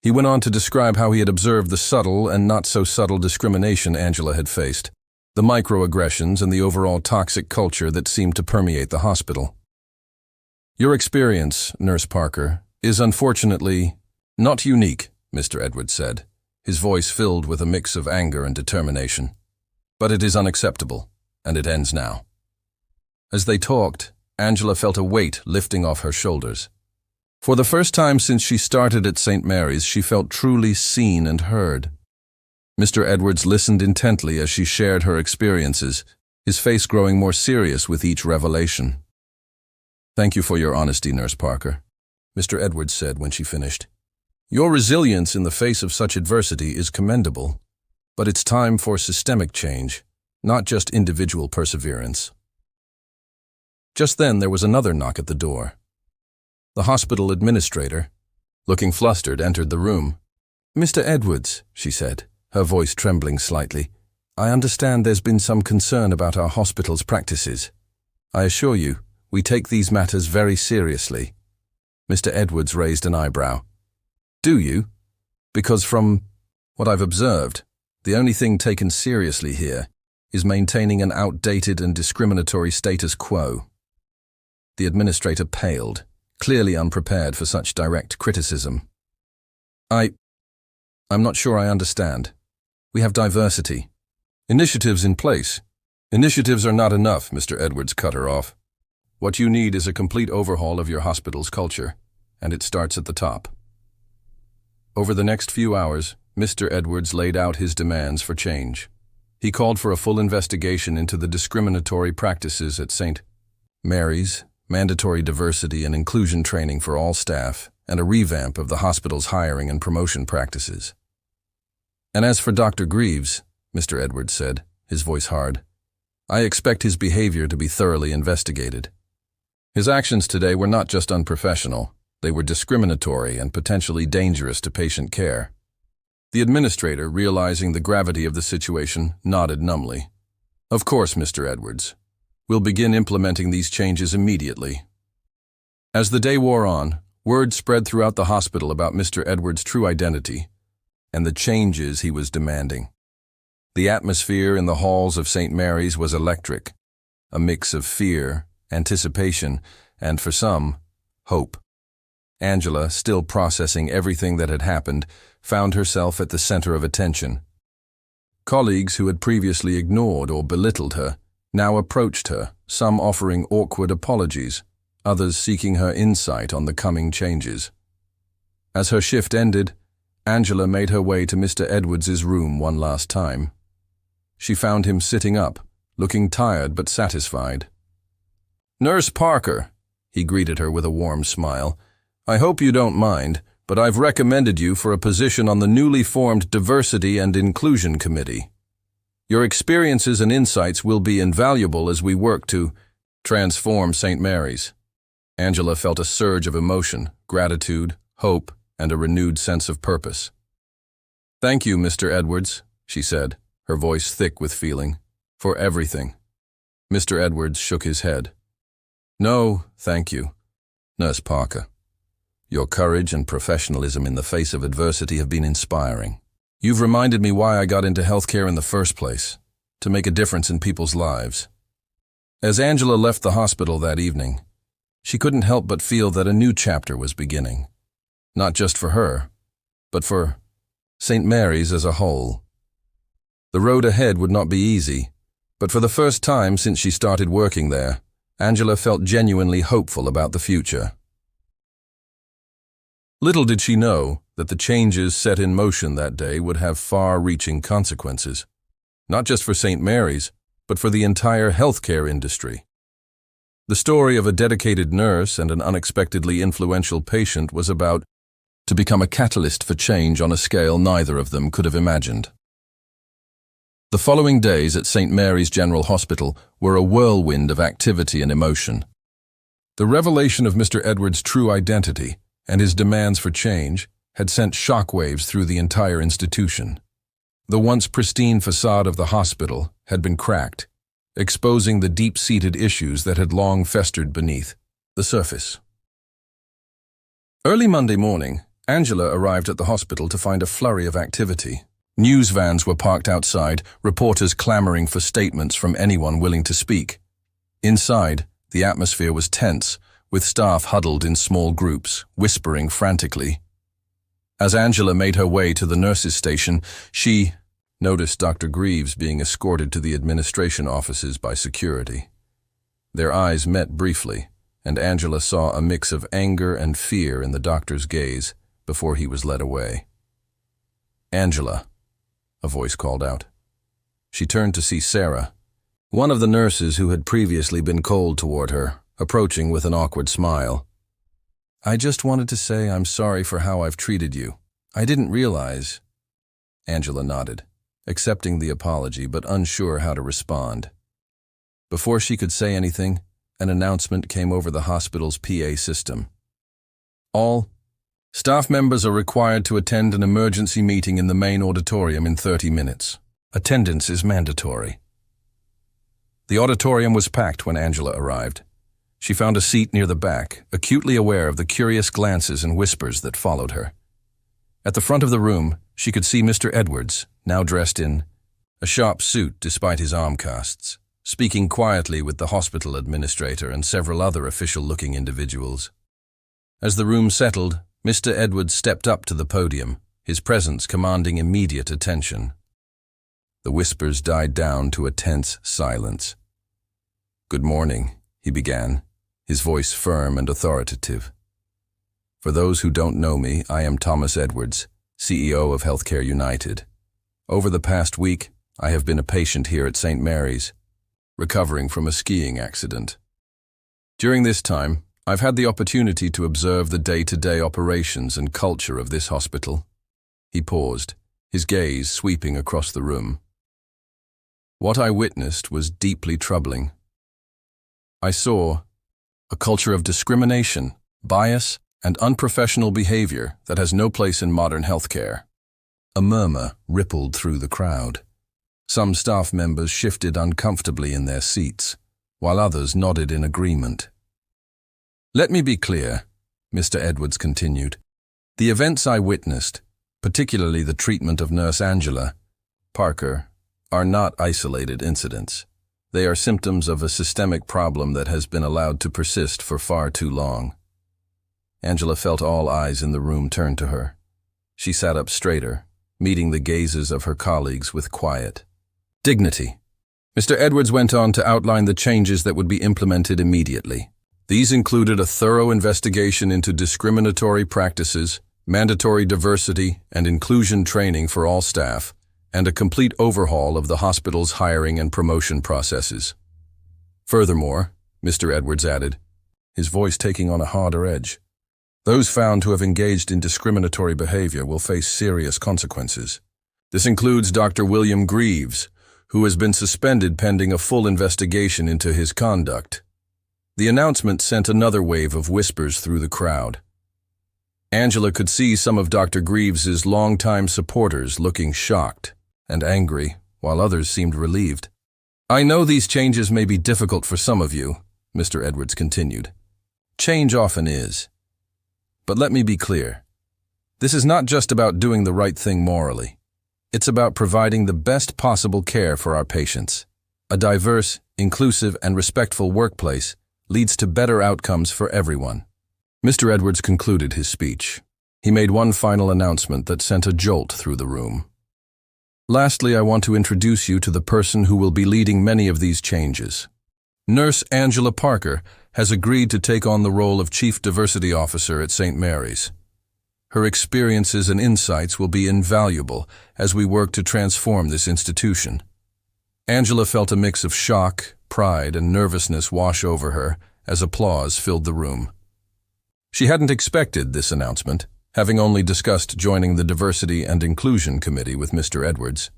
He went on to describe how he had observed the subtle and not-so-subtle discrimination Angela had faced, the microaggressions and the overall toxic culture that seemed to permeate the hospital. "Your experience, Nurse Parker, is unfortunately not unique," Mr. Edwards said, his voice filled with a mix of anger and determination. "But it is unacceptable, and it ends now." As they talked, Angela felt a weight lifting off her shoulders. For the first time since she started at St. Mary's, she felt truly seen and heard. Mr. Edwards listened intently as she shared her experiences, his face growing more serious with each revelation. "Thank you for your honesty, Nurse Parker," Mr. Edwards said when she finished. "Your resilience in the face of such adversity is commendable, but it's time for systemic change, not just individual perseverance." Just then there was another knock at the door. The hospital administrator, looking flustered, entered the room. "Mr. Edwards," she said, her voice trembling slightly, "I understand there's been some concern about our hospital's practices. I assure you, we take these matters very seriously." Mr. Edwards raised an eyebrow. "Do you? Because from what I've observed, the only thing taken seriously here is maintaining an outdated and discriminatory status quo." The administrator paled, clearly unprepared for such direct criticism. I'm not sure I understand. We have diversity. Initiatives in place. Initiatives are not enough," Mr. Edwards cut her off. "What you need is a complete overhaul of your hospital's culture, and it starts at the top." Over the next few hours, Mr. Edwards laid out his demands for change. He called for a full investigation into the discriminatory practices at St. Mary's, mandatory diversity and inclusion training for all staff, and a revamp of the hospital's hiring and promotion practices. "And as for Dr. Greaves," Mr. Edwards said, his voice hard, "I expect his behavior to be thoroughly investigated. His actions today were not just unprofessional, they were discriminatory and potentially dangerous to patient care." The administrator, realizing the gravity of the situation, nodded numbly. "Of course, Mr. Edwards. We'll begin implementing these changes immediately." As the day wore on, word spread throughout the hospital about Mr. Edwards' true identity and the changes he was demanding. The atmosphere in the halls of St. Mary's was electric, a mix of fear, anticipation, and for some, hope. Angela, still processing everything that had happened, found herself at the center of attention. Colleagues who had previously ignored or belittled her now approached her, some offering awkward apologies, others seeking her insight on the coming changes. As her shift ended, Angela made her way to Mr. Edwards's room one last time. She found him sitting up, looking tired but satisfied. "Nurse Parker," he greeted her with a warm smile, "I hope you don't mind, but I've recommended you for a position on the newly formed Diversity and Inclusion Committee. Your experiences and insights will be invaluable as we work to transform St. Mary's." Angela felt a surge of emotion, gratitude, hope, and a renewed sense of purpose. "Thank you, Mr. Edwards," she said, her voice thick with feeling, "for everything." Mr. Edwards shook his head. "No, thank you, Nurse Parker. Your courage and professionalism in the face of adversity have been inspiring. You've reminded me why I got into healthcare in the first place, to make a difference in people's lives." As Angela left the hospital that evening, she couldn't help but feel that a new chapter was beginning. Not just for her, but for St. Mary's as a whole. The road ahead would not be easy, but for the first time since she started working there, Angela felt genuinely hopeful about the future. Little did she know that the changes set in motion that day would have far-reaching consequences, not just for St. Mary's, but for the entire healthcare industry. The story of a dedicated nurse and an unexpectedly influential patient was about to become a catalyst for change on a scale neither of them could have imagined. The following days at St. Mary's General Hospital were a whirlwind of activity and emotion. The revelation of Mr. Edwards' true identity and his demands for change had sent shockwaves through the entire institution. The once pristine facade of the hospital had been cracked, exposing the deep-seated issues that had long festered beneath the surface. Early Monday morning, Angela arrived at the hospital to find a flurry of activity. News vans were parked outside, reporters clamoring for statements from anyone willing to speak. Inside, the atmosphere was tense, with staff huddled in small groups, whispering frantically. As Angela made her way to the nurses' station, she noticed Dr. Greaves being escorted to the administration offices by security. Their eyes met briefly, and Angela saw a mix of anger and fear in the doctor's gaze before he was led away. "Angela, a voice called out. She turned to see Sarah, one of the nurses who had previously been cold toward her, approaching with an awkward smile. "I just wanted to say I'm sorry for how I've treated you. I didn't realize." Angela nodded, accepting the apology but unsure how to respond. Before she could say anything, an announcement came over the hospital's PA system. "All staff members are required to attend an emergency meeting in the main auditorium in 30 minutes. Attendance is mandatory." The auditorium was packed when Angela arrived. She found a seat near the back, acutely aware of the curious glances and whispers that followed her. At the front of the room, she could see Mr. Edwards, now dressed in a sharp suit despite his arm casts, speaking quietly with the hospital administrator and several other official-looking individuals. As the room settled, Mr. Edwards stepped up to the podium, his presence commanding immediate attention. The whispers died down to a tense silence. "Good morning," he began, his voice firm and authoritative. "For those who don't know me, I am Thomas Edwards, CEO of Healthcare United. Over the past week, I have been a patient here at St. Mary's, recovering from a skiing accident. During this time, I've had the opportunity to observe the day-to-day operations and culture of this hospital." He paused, his gaze sweeping across the room. "What I witnessed was deeply troubling. I saw a culture of discrimination, bias, and unprofessional behavior that has no place in modern healthcare." A murmur rippled through the crowd. Some staff members shifted uncomfortably in their seats, while others nodded in agreement. "Let me be clear," Mr. Edwards continued. "The events I witnessed, particularly the treatment of Nurse Angela Parker, are not isolated incidents. They are symptoms of a systemic problem that has been allowed to persist for far too long." Angela felt all eyes in the room turn to her. She sat up straighter, meeting the gazes of her colleagues with quiet dignity. Mr. Edwards went on to outline the changes that would be implemented immediately. These included a thorough investigation into discriminatory practices, mandatory diversity and inclusion training for all staff, and a complete overhaul of the hospital's hiring and promotion processes. Furthermore, Mr. Edwards added, his voice taking on a harder edge, those found to have engaged in discriminatory behavior will face serious consequences. This includes Dr. William Greaves, who has been suspended pending a full investigation into his conduct. The announcement sent another wave of whispers through the crowd. Angela could see some of Dr. Greaves's longtime supporters looking shocked and angry, while others seemed relieved. "I know these changes may be difficult for some of you," Mr. Edwards continued. "Change often is. But let me be clear. This is not just about doing the right thing morally. It's about providing the best possible care for our patients. A diverse, inclusive, and respectful workplace leads to better outcomes for everyone." Mr. Edwards concluded his speech. He made one final announcement that sent a jolt through the room. "Lastly, I want to introduce you to the person who will be leading many of these changes. Nurse Angela Parker has agreed to take on the role of Chief Diversity Officer at St. Mary's. Her experiences and insights will be invaluable as we work to transform this institution." Angela felt a mix of shock, pride, and nervousness wash over her as applause filled the room. She hadn't expected this announcement, having only discussed joining the Diversity and Inclusion Committee with Mr. Edwards.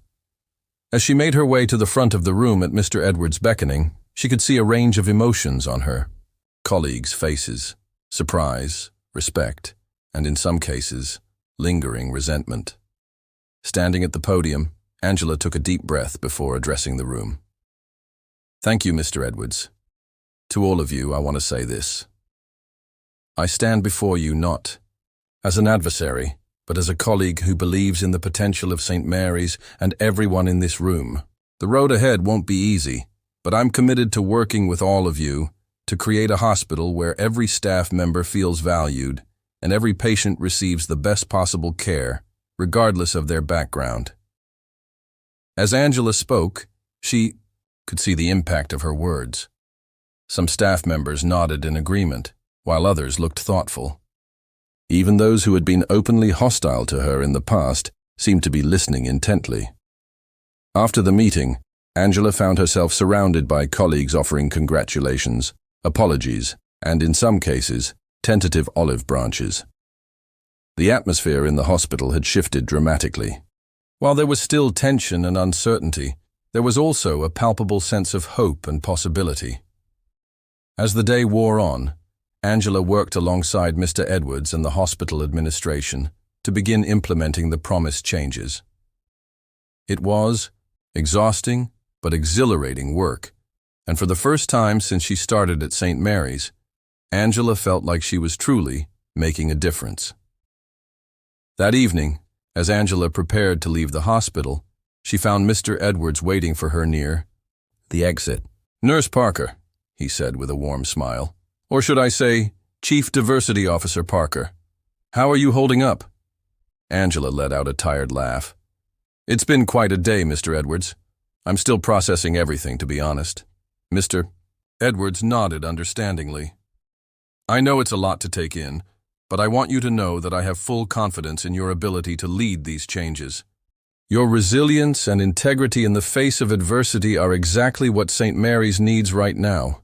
As she made her way to the front of the room at Mr. Edwards' beckoning, she could see a range of emotions on her. Colleagues' faces, surprise, respect, and in some cases, lingering resentment. Standing at the podium, Angela took a deep breath before addressing the room. "Thank you, Mr. Edwards. To all of you, I want to say this. I stand before you not as an adversary, but as a colleague who believes in the potential of St. Mary's and everyone in this room. The road ahead won't be easy, but I'm committed to working with all of you to create a hospital where every staff member feels valued and every patient receives the best possible care, regardless of their background." As Angela spoke, she could see the impact of her words. Some staff members nodded in agreement, while others looked thoughtful. Even those who had been openly hostile to her in the past seemed to be listening intently. After the meeting, Angela found herself surrounded by colleagues offering congratulations, apologies, and in some cases, tentative olive branches. The atmosphere in the hospital had shifted dramatically. While there was still tension and uncertainty, there was also a palpable sense of hope and possibility. As the day wore on, Angela worked alongside Mr. Edwards and the hospital administration to begin implementing the promised changes. It was exhausting but exhilarating work, and for the first time since she started at St. Mary's, Angela felt like she was truly making a difference. That evening, as Angela prepared to leave the hospital, she found Mr. Edwards waiting for her near the exit. "Nurse Parker," he said with a warm smile. "Or should I say, Chief Diversity Officer Parker. How are you holding up?" Angela let out a tired laugh. "It's been quite a day, Mr. Edwards. I'm still processing everything, to be honest." Mr. Edwards nodded understandingly. "I know it's a lot to take in, but I want you to know that I have full confidence in your ability to lead these changes. Your resilience and integrity in the face of adversity are exactly what St. Mary's needs right now."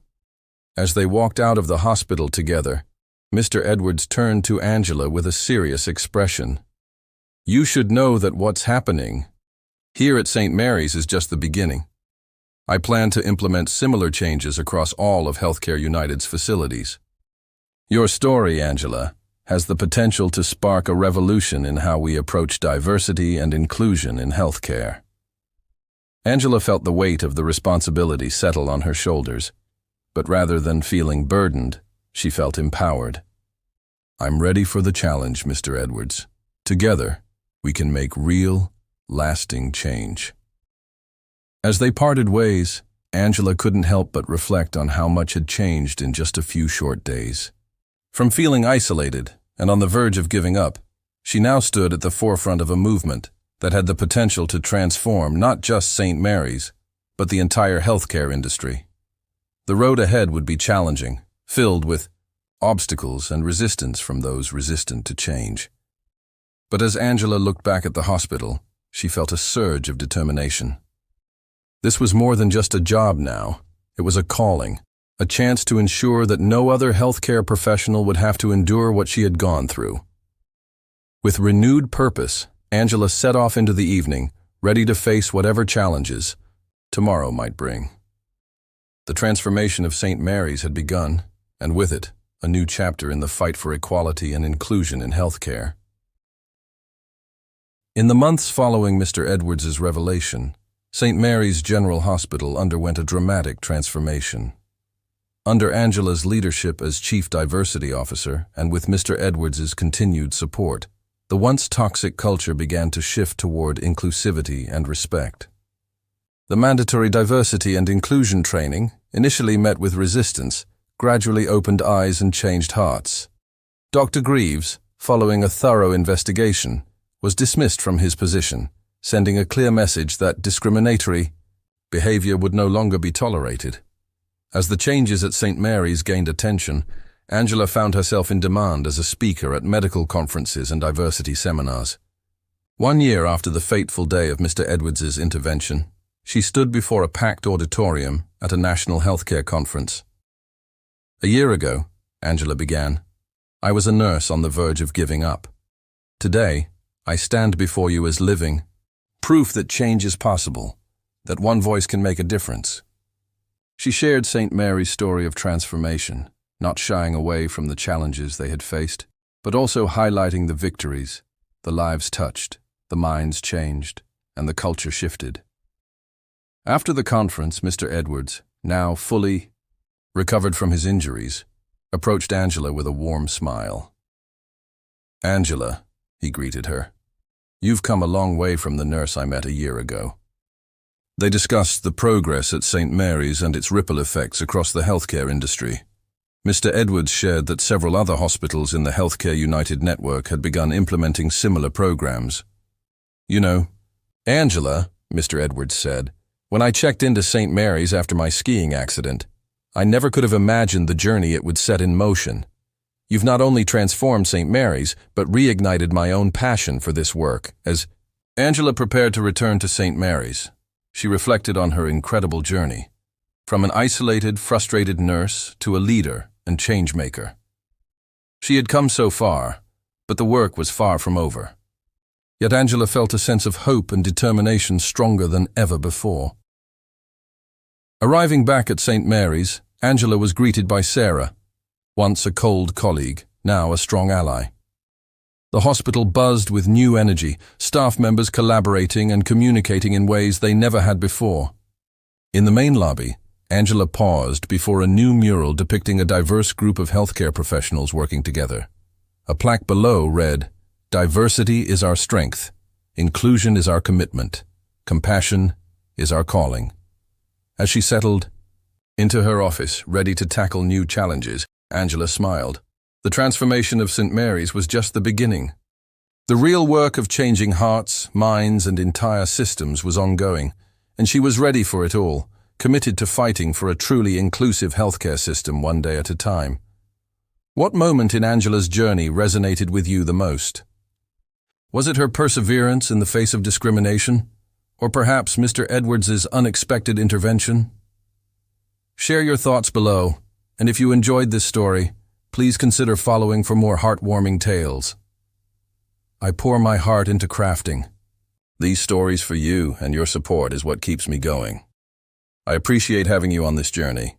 As they walked out of the hospital together, Mr. Edwards turned to Angela with a serious expression. "You should know that what's happening here at St. Mary's is just the beginning. I plan to implement similar changes across all of Healthcare United's facilities. Your story, Angela, has the potential to spark a revolution in how we approach diversity and inclusion in healthcare." Angela felt the weight of the responsibility settle on her shoulders, but rather than feeling burdened, she felt empowered. "I'm ready for the challenge, Mr. Edwards. Together, we can make real, lasting change." As they parted ways, Angela couldn't help but reflect on how much had changed in just a few short days. From feeling isolated and on the verge of giving up, she now stood at the forefront of a movement that had the potential to transform not just St. Mary's, but the entire healthcare industry. The road ahead would be challenging, filled with obstacles and resistance from those resistant to change. But as Angela looked back at the hospital, she felt a surge of determination. This was more than just a job now. It was a calling, a chance to ensure that no other healthcare professional would have to endure what she had gone through. With renewed purpose, Angela set off into the evening, ready to face whatever challenges tomorrow might bring. The transformation of St. Mary's had begun, and with it, a new chapter in the fight for equality and inclusion in healthcare. In the months following Mr. Edwards' revelation, St. Mary's General Hospital underwent a dramatic transformation. Under Angela's leadership as Chief Diversity Officer and with Mr. Edwards' continued support, the once toxic culture began to shift toward inclusivity and respect. The mandatory diversity and inclusion training, initially met with resistance, gradually opened eyes and changed hearts. Dr. Greaves, following a thorough investigation, was dismissed from his position, sending a clear message that discriminatory behavior would no longer be tolerated. As the changes at St. Mary's gained attention, Angela found herself in demand as a speaker at medical conferences and diversity seminars. 1 year after the fateful day of Mr. Edwards' intervention, she stood before a packed auditorium at a national healthcare conference. "A year ago," Angela began, "I was a nurse on the verge of giving up. Today, I stand before you as living proof that change is possible, that one voice can make a difference." She shared St. Mary's story of transformation, not shying away from the challenges they had faced, but also highlighting the victories, the lives touched, the minds changed, and the culture shifted. After the conference, Mr. Edwards, now fully recovered from his injuries, approached Angela with a warm smile. "Angela," he greeted her, "you've come a long way from the nurse I met a year ago." They discussed the progress at St. Mary's and its ripple effects across the healthcare industry. Mr. Edwards shared that several other hospitals in the Healthcare United network had begun implementing similar programs. "You know, Angela," Mr. Edwards said, "when I checked into St. Mary's after my skiing accident, I never could have imagined the journey it would set in motion. You've not only transformed St. Mary's, but reignited my own passion for this work." As Angela prepared to return to St. Mary's, She reflected on her incredible journey, from an isolated, frustrated nurse to a leader and change-maker. She had come so far, but the work was far from over. Yet Angela felt a sense of hope and determination stronger than ever before. Arriving back at St. Mary's, Angela was greeted by Sarah, once a cold colleague, now a strong ally. The hospital buzzed with new energy, staff members collaborating and communicating in ways they never had before. In the main lobby, Angela paused before a new mural depicting a diverse group of healthcare professionals working together. A plaque below read, "Diversity is our strength. Inclusion is our commitment. Compassion is our calling." As she settled into her office, ready to tackle new challenges, Angela smiled. The transformation of St. Mary's was just the beginning. The real work of changing hearts, minds, and entire systems was ongoing, and she was ready for it all, committed to fighting for a truly inclusive healthcare system one day at a time. What moment in Angela's journey resonated with you the most? Was it her perseverance in the face of discrimination, or perhaps Mr. Edwards's unexpected intervention? Share your thoughts below, and if you enjoyed this story, please consider following for more heartwarming tales. I pour my heart into crafting. These stories for you and your support is what keeps me going. I appreciate having you on this journey.